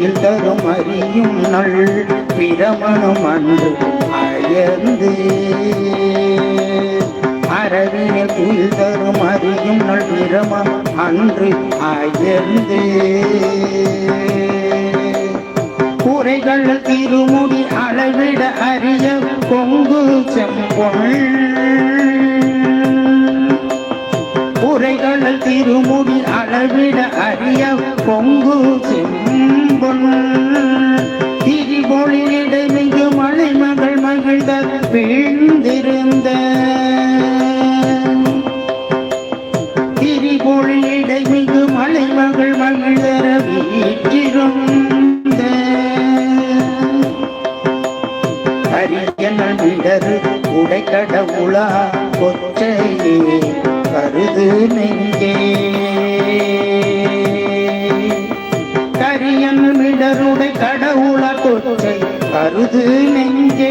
துயில் தரும் அறியும் நள் பிரமணம் அன்று அயர்ந்து அரவினில் துயில் தரும் அறியும் நள் பிரமம் அன்று அயர்ந்து குறைகள் திருமுடி அளவிட அறிய கொங்கு செம்பொள் குறைகள் திருமுடி அளவிட அறிய கொங்கு செம்பொள் திரிபொழிலிடை மிகு மலை மகள் மகிழ்ந்த வீழ்ந்திருந்த திரிபொழிலிடை மிகு மலை மகள் மகிழ்ந்தர வீற்றிருந்த அரியனல் விடரு உடை கடவுளா கொச்சையே கருது நெஞ்சே கரியன் மிடருடை கடவுளா கொச்சை கருது நெஞ்சே